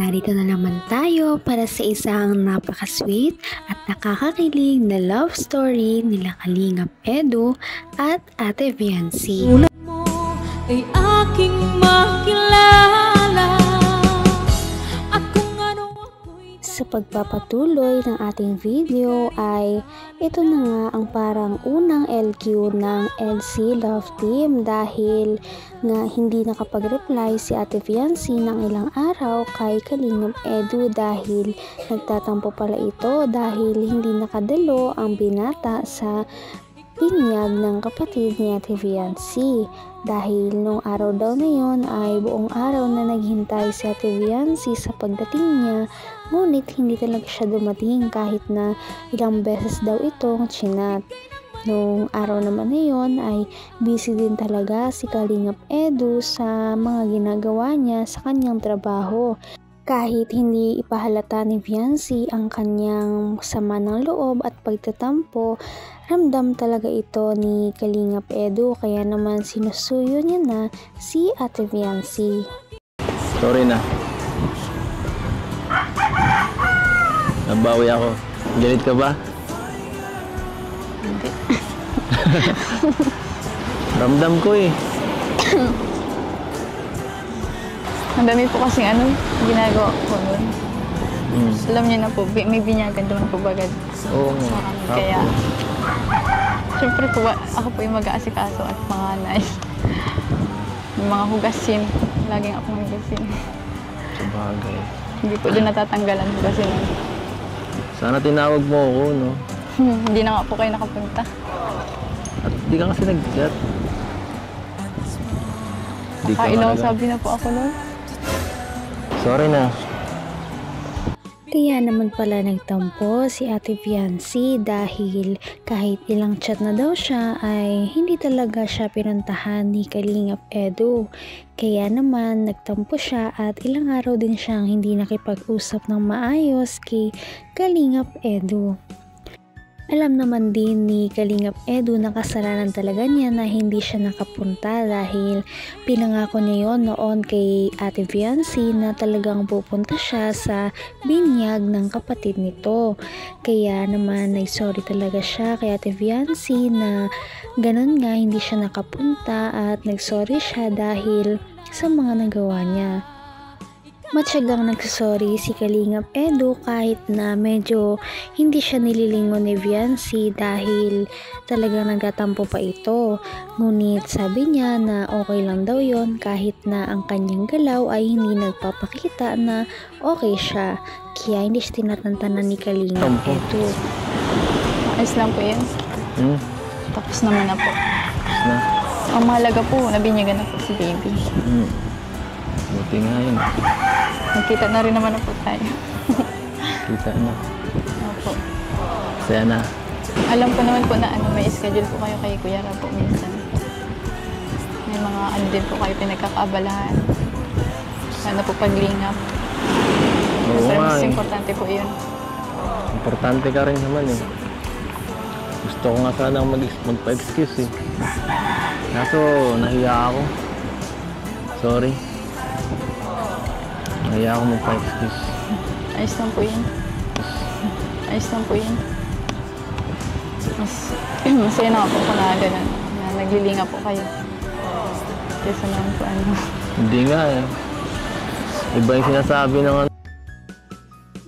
narito na naman tayo para sa isang napaka-sweet at nakakakilig na love story nila Kalingap Edu at Ate Viancy. Ulat mo ay aking makilala at kung ano ako'y... Sa pagpapatuloy ng ating video ay ito na nga ang parang unang LQ ng LC Love Team dahil nga hindi nakapag-reply si Ate Viancy ng ilang araw kay Kalingap Edu dahil nagtatampo pala ito dahil hindi nakadalo ang binata sa binyag ng kapatid ni Ate Viancy. Dahil nung araw daw na yon ay buong araw na naghintay si Ate Viancy sa pagdating niya, ngunit hindi talaga siya dumating kahit na ilang beses daw itong chinat. Nung araw naman na yon ay busy din talaga si Kalingap Edu sa mga ginagawa niya sa kanyang trabaho. Kahit hindi ipahalata ni Viancy ang kanyang sama ng loob at pagtatampo, ramdam talaga ito ni Kalingap Edu kaya naman sinusuyo niya na si Ate Viancy. Sorry na. Nabawi ako. Galit ka ba? Hindi. Ramdam ko eh. Ang dami po kasing ginagawa ko nun. Alam niyo na po, may binyagan naman po bagad. Oo. Kaya, syempre po, ako po yung mag-aasikaso at mga nanay. Yung mga hugasin. Laging ako hugasin. Sabagay. Hindi po doon natatanggalan hugasin. Sana tinawag mo ako, no? Hindi na nga po kayo nakapunta. At di ka kasi nag-chat. Kailang sabi na po ako nun. Sorry na. Kaya naman pala nagtampo si Ate Viancy dahil kahit ilang chat na daw siya ay hindi talaga siya pinuntahan ni Kalingap Edu. Kaya naman nagtampo siya at ilang araw din siyang hindi nakipag-usap ng maayos kay Kalingap Edu. Alam naman din ni Kalingap Edu na kasalanan talaga niya na hindi siya nakapunta dahil pinangako niya yon noon kay Ate Viancy na talagang pupunta siya sa binyag ng kapatid nito. Kaya naman nag-sorry talaga siya kay Ate Viancy na ganun nga hindi siya nakapunta at nag-sorry siya dahil sa mga nagawa niya. Matyagang nagsasorry si Kalingap Edu kahit na medyo hindi siya nililingon ni Viancy dahil talagang nagtatampo pa ito. Ngunit sabi niya na okay lang daw yon kahit na ang kanyang galaw ay hindi nagpapakita na okay siya. Kaya hindi siya tinatantanan ni Kalingap Edu. Ayos lang po yan. Tapos naman na po. Tapos na. Ang mahalaga po, nabinyagan na po si baby. Buti nga yun. Nagkita na rin naman na po tayo. Kita na. Opo. Saya na. Alam ko naman po na may schedule po kayo kay Kuya Rab po minsan. May mga din po kayo pinagkakaabalahan. Sana po paglingap. Oo nga Mas eh. importante po yun. Importante ka rin naman eh. Gusto ko nga sanang magpa-excuse eh. Kaso nahiya ako. Sorry. Nahiya ako magpa-excuse. Ayos lang po yun. Ayos lang po yun. Masaya na po na gano'n. Na naglilinga po kayo. Kesa naman po Hindi nga eh. Iba yung sinasabi ng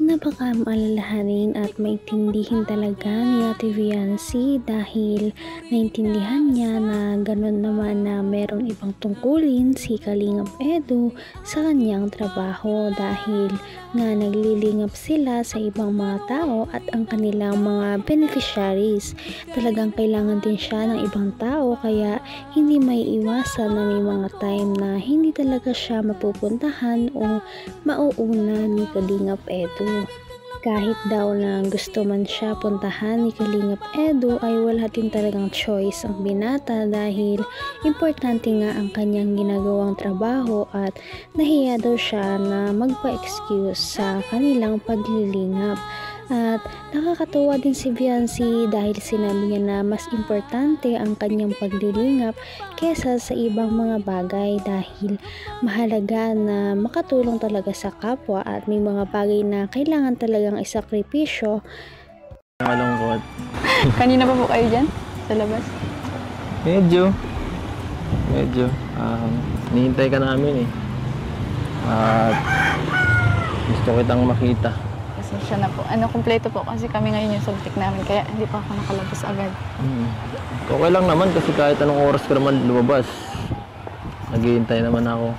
Napaka-alalahanin at maintindihin talaga ni Ate Viancy dahil naintindihan niya na gano'n naman na merong ibang tungkulin si Kalingap Edu sa kanyang trabaho dahil nga naglilingap sila sa ibang mga tao at ang kanilang mga beneficiaries. Talagang kailangan din siya ng ibang tao kaya hindi may iwasan na may mga time na hindi talaga siya mapupuntahan o mauuna ni Kalingap Edu. Kahit daw na gusto man siya puntahan ni Kalingap Edu ay wala din talagang choice ang binata dahil importante nga ang kanyang ginagawang trabaho at nahiya daw siya na magpa-excuse sa kanilang paglilingap. At nakakatuwa din si Viancy dahil sinabi niya na mas importante ang kanyang paglilingap kesa sa ibang mga bagay dahil mahalaga na makatulong talaga sa kapwa at may mga bagay na kailangan talagang isakripisyo. Malungkot. Kanina pa po kayo dyan? Sa labas? Medyo. Nihintay ka namin eh. At gusto kitang makita. Pasensya na po. Kumpleto po kasi kami ngayon yung subject namin kaya hindi pa ako nakalabas agad. Okay lang naman kasi kahit anong oras ka naman lumabas. Naghihintay naman ako.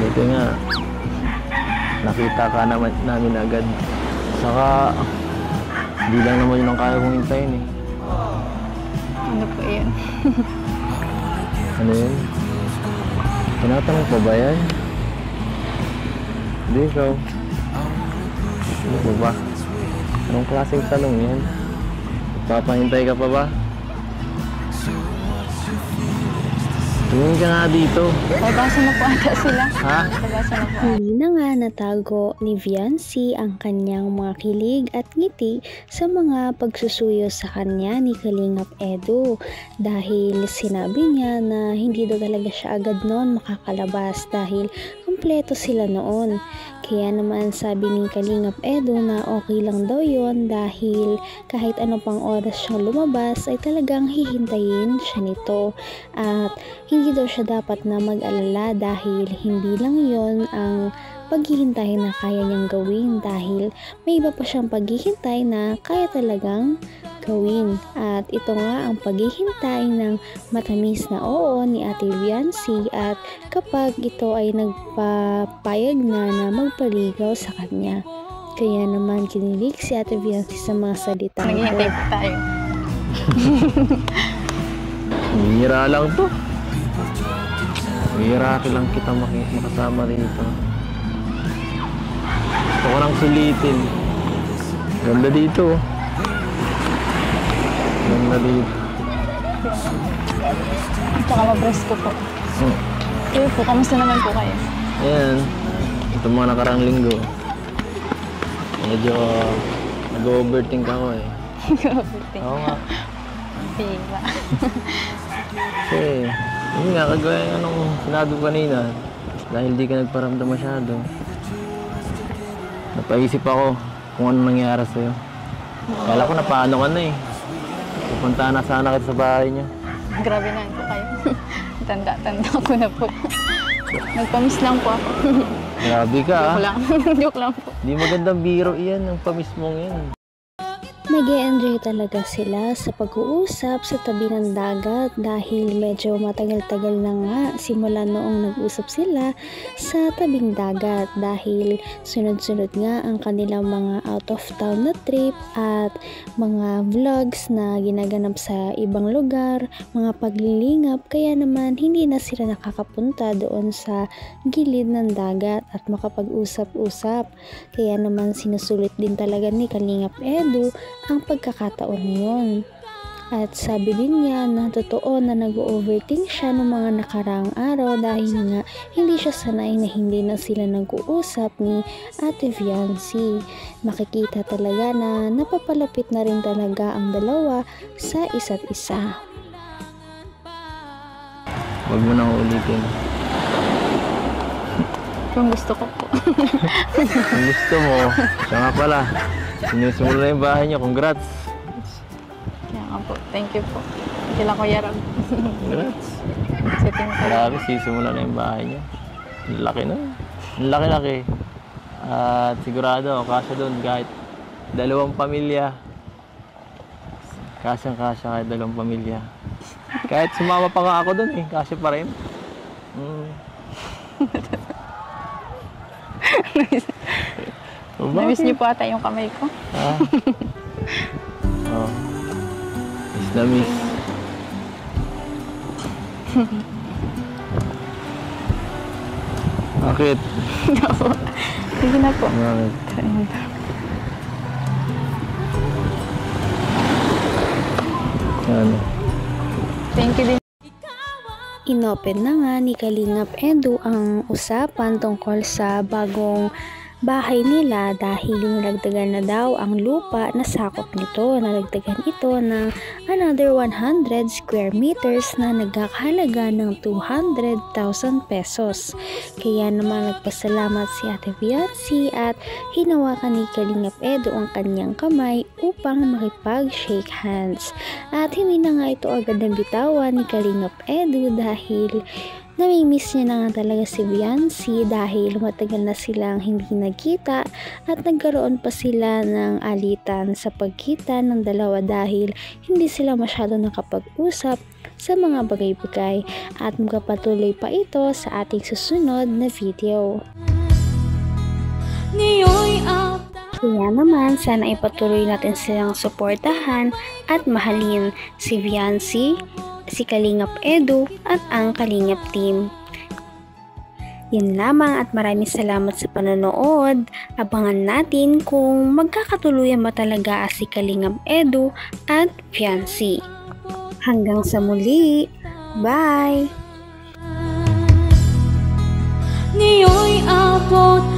Buti nga, nakita ka naman namin agad. Saka, hindi lang naman yun ang kaya kong hintayin eh. Ano po yun? Ano yun? Tinatanong pa ba yan? Hindi ikaw. Ano po ba? Anong klaseng tanong yan? Papahintay ka pa ba? Tumingin ka nga dito. Nabasa na po ata sila. Ha? Nabasa na po ata. Hindi na nga natago ni Viancy ang kanyang mga kilig at ngiti sa mga pagsusuyo sa kanya ni Kalingap Edu dahil sinabi niya na hindi daw talaga siya agad noon makakalabas dahil kumpleto sila noon. Kaya naman sabi ni Kalingap Edu na okay lang daw yon dahil kahit ano pang oras siyang lumabas ay talagang hihintayin siya nito at hindi daw siya dapat na mag-alala dahil hindi lang yon ang paghihintay na kaya niyang gawin dahil may iba pa siyang paghihintay na kaya talagang gawin. At ito nga ang paghihintay ng matamis na oo ni Ate Viancy at kapag ito ay nagpapayag na magpaligaw sa kanya. Kaya naman kinilig si Ate Viancy sa mga salita Naghihintay po tayo. Bihira lang to. Bihira lang kita makasama rito. Gusto ko lang sulitin. Ganda dito. Ganda dito. Tsaka mabreast ko po. Kayo po, kamusta naman po kayo? Ayan. Ito mga nakarang linggo. Medyo nag-overthink ako eh. Overthink. Oo nga. Diba? Kasi, yun nga, kagaya yung anong sinabi ko kanina. Dahil di ka nagparamdam masyado. Napaisip ako kung ano nangyari sa'yo. Kala ko napaano ka na eh. Pupunta na sana kita sa bahay niyo. Grabe na po kayo. Tanda-tanda ko na po. Nagpamiss lang po ako. Grabe ka ah. Joke lang. Joke lang po. Di magandang biro iyan, ang pamismong yan. Nag-e-enjoy talaga sila sa pag-uusap sa tabi ng dagat dahil medyo matagal-tagal na nga simula noong nag-usap sila sa tabing dagat dahil sunod-sunod nga ang kanilang mga out of town na trip at mga vlogs na ginaganap sa ibang lugar, mga paglilingap kaya naman hindi na sila nakakapunta doon sa gilid ng dagat at makapag-usap-usap. Kaya naman sinusulit din talaga ni Kalingap Edu ang pagkakataon na yun. At sabi din niya na totoo na nag-overthink siya ng mga nakarang araw dahil nga hindi siya sanay na hindi na sila nag-uusap ni Ate Viancy. Makikita talaga na napapalapit na rin talaga ang dalawa sa isa't isa. Huwag mo nang ulitin. Kung gusto ko po. Kung gusto mo, siya nga pala. Sinusimula na yung bahay niyo. Congrats. Kaya nga po. Thank you po. Kila ko yarab. Congrats. Sitting ko. Grabe, sisimula na yung bahay niyo. Ang laki na. Ang laki-laki. At sigurado, kasya doon kahit 2 pamilya. Kasyang-kasya kahit 2 pamilya. Kahit sumama pa nga ako doon eh. Kasya pa rin. Namiss niyo po ata yung kamay ko. Ah. Oh. Miss na miss. Bakit? Sige na po. Bakit? Ano? Thank you din. Inopen na nga ni Kalingap Edu ang usapan tungkol sa bagong bahay nila dahil nalagdagan na daw ang lupa na sakop nito. Nalagdagan ito ng another 100 square meters na nagkakahalaga ng 200,000 pesos. Kaya naman nagpasalamat si Ate Viancy at hinawakan ni Kalingap Edo ang kanyang kamay upang makipag-shake hands. At hindi na nga ito agad nabitawan ni Kalingap Edo dahil namimiss niya na nga talaga si Viancy dahil matagal na silang hindi nagkita at nagkaroon pa sila ng alitan sa pagkita ng dalawa dahil hindi sila masyado nakapag-usap sa mga bagay-bagay at magpapatuloy pa ito sa ating susunod na video. Kaya naman sana ipatuloy natin silang suportahan at mahalin si Viancy, si Kalingap Edo at ang Kalingap team. Yun lamang at maraming salamat sa panonood. Abangan natin kung magkakatuluyan ba talaga si Kalingap Edo at Viancy. Hanggang sa muli. Bye! Niyo'y abot